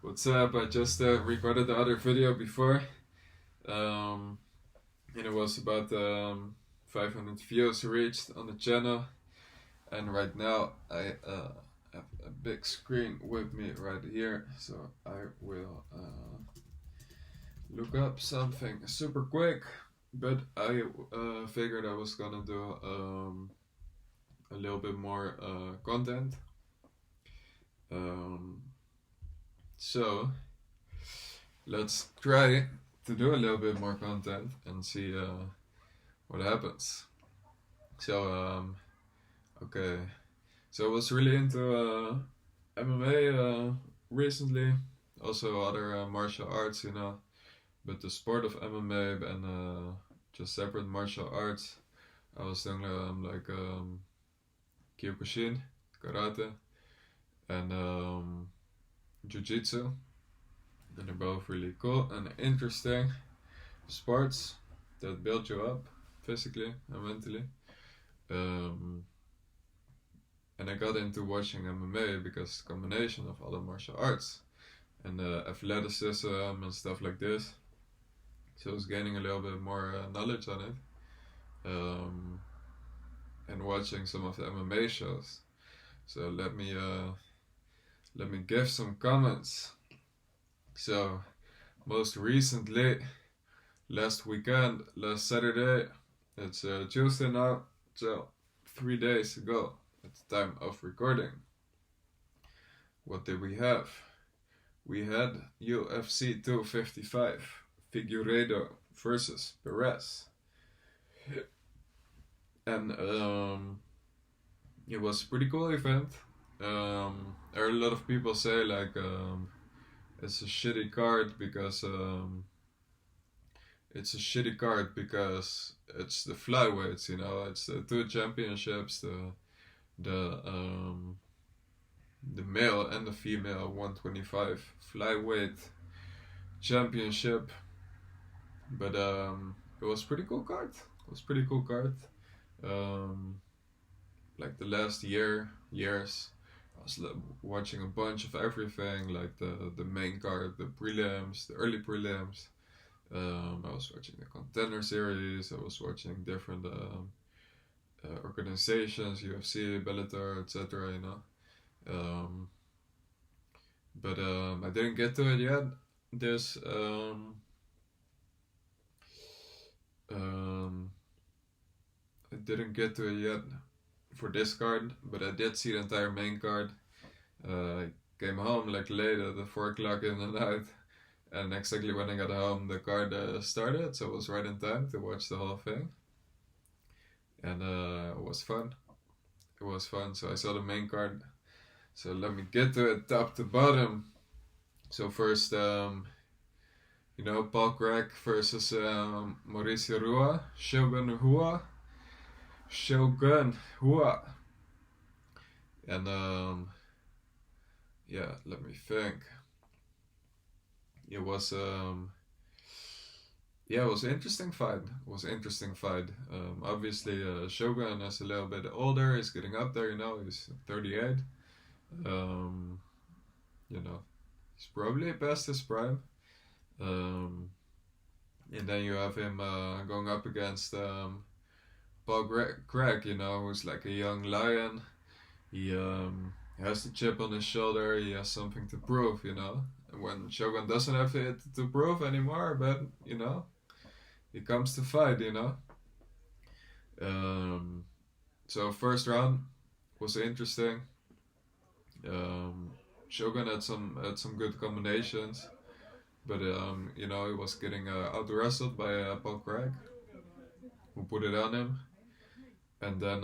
What's up? I just recorded the other video before, and it was about 500 views reached on the channel. And right now I have a big screen with me right here, so I will look up something super quick. But I figured I was gonna do a little bit more content. So let's try to do a little bit more content and see what happens. So okay, so I was really into MMA recently, also other martial arts, but the sport of MMA and just separate martial arts. I was doing Kyokushin, karate, and jiu-jitsu, and they're both really cool and interesting sports that build you up physically and mentally. And I got into watching MMA because it's a combination of other martial arts and athleticism and stuff like this. So I was gaining a little bit more knowledge on it, and watching some of the MMA shows. So let me give some comments. So most recently, last weekend, last Saturday, it's Tuesday now, so 3 days ago at the time of recording. What did we have? We had UFC 255, Figueiredo versus Perez. And it was a pretty cool event. I heard a lot of people say it's a shitty card because it's it's the flyweights, it's the two championships, the male and the female 125 flyweight championship. But it was pretty cool card. Like the last years, I was watching a bunch of everything, like the main card, the prelims, the early prelims. I was watching the contender series. I was watching different organizations, UFC, Bellator, etc. But I didn't get to it yet. There's I didn't get to it yet for this card, but I did see the entire main card. I came home like late at 4 o'clock in the night, and exactly when I got home the card started, so it was right in time to watch the whole thing. And it was fun. So I saw the main card. So let me get to it top to bottom. So first, Paul Craig versus Mauricio Rua, Shogun Hua. And yeah, let me think. It was an interesting fight. Obviously, Shogun is a little bit older. He's getting up there. He's 38. He's probably past his prime. And then you have him going up against Paul Craig, who's like a young lion. He has the chip on his shoulder. He has something to prove, And when Shogun doesn't have it to prove anymore, but he comes to fight, So first round was interesting. Shogun had some good combinations, but he was getting out wrestled by Paul Craig, who put it on him, and then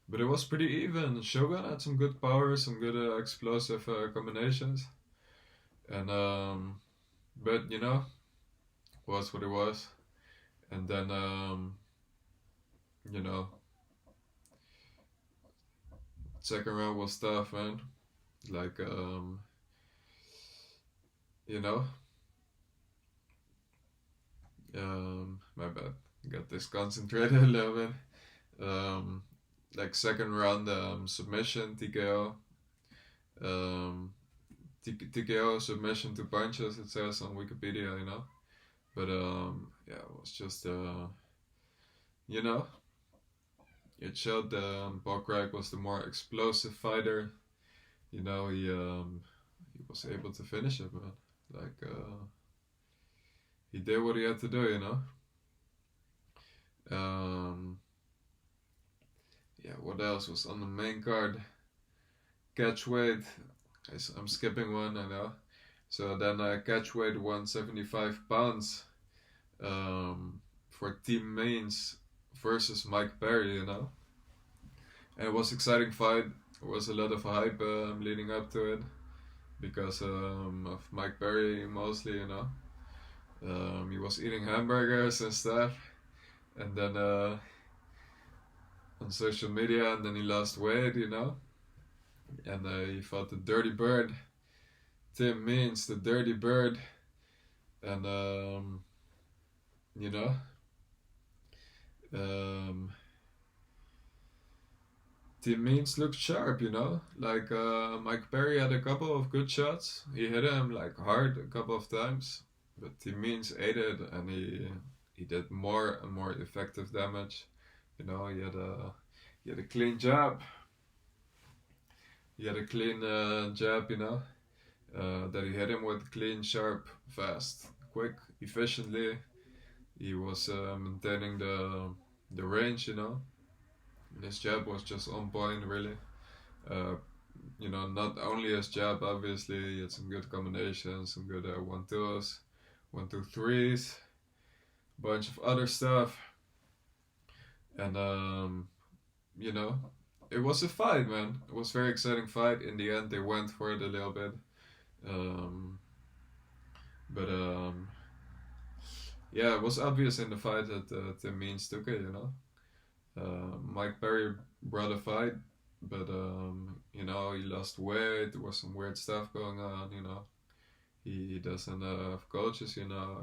but it was pretty even. Shogun had some good power, some good explosive combinations, and but was what it was. And then second round was tough, man. Like my bad, got disconcentrated a little bit. Like second round submission TKO, TKO, submission to punches, it says on Wikipedia, you know. But yeah, it was just you know, it showed Bokrack was the more explosive fighter. You know, he was able to finish it, man. Like he did what he had to do, you know. Yeah, what else was on the main card? Catch weight. I'm skipping one, I know. So then catch weight 175 pounds for Team Mains versus Mike Perry, you know. And it was an exciting fight. There was a lot of hype leading up to it because of Mike Perry mostly, you know. He was eating hamburgers and stuff, and then on social media, and then he lost weight, you know. And he fought the Dirty Bird, Tim Means, the Dirty Bird, and you know, Tim Means looked sharp, you know. Like Mike Perry had a couple of good shots. He hit him like hard a couple of times, but Tim Means ate it, and he did more and more effective damage. You know, he had a clean jab. He had a clean jab, you know, that he hit him with clean, sharp, fast, quick, efficiently. He was maintaining the range, you know. And his jab was just on point, really. You know, not only his jab, obviously, he had some good combinations, some good 1-2s, 1-2-3s, bunch of other stuff. And you know, it was a fight, man. It was a very exciting fight. In the end, they went for it a little bit. But yeah, it was obvious in the fight that Tim Means took it, you know. Mike Perry brought a fight, but you know, he lost weight. There was some weird stuff going on, you know. He doesn't have coaches, you know.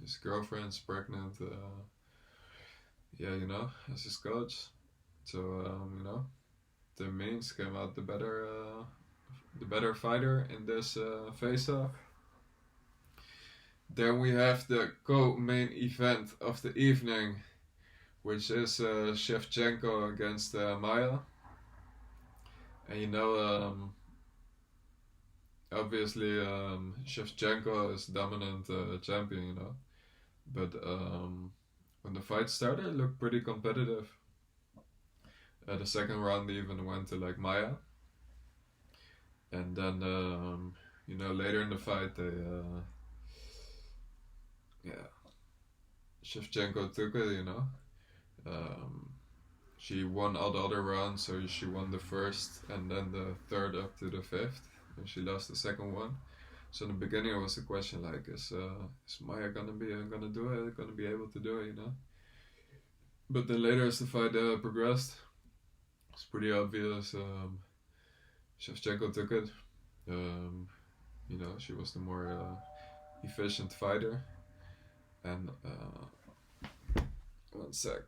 His girlfriend's pregnant. Yeah, you know, as his coach. So you know, Tim Means came out the better fighter in this face-off. Then we have the co-main event of the evening, which is Shevchenko against Maya. And you know, obviously Shevchenko is dominant champion, you know. But when the fight started, it looked pretty competitive. The second round even went to like Maya. And then, you know, later in the fight, yeah, Shevchenko took it, you know. She won all the other rounds, so she won the first and then the third up to the fifth, and she lost the second one. So in the beginning, it was a question like, is Maya gonna do it? Gonna be able to do it, you know? But then later, as the fight progressed, it's pretty obvious. Shevchenko took it. You know, she was the more efficient fighter. And one sec.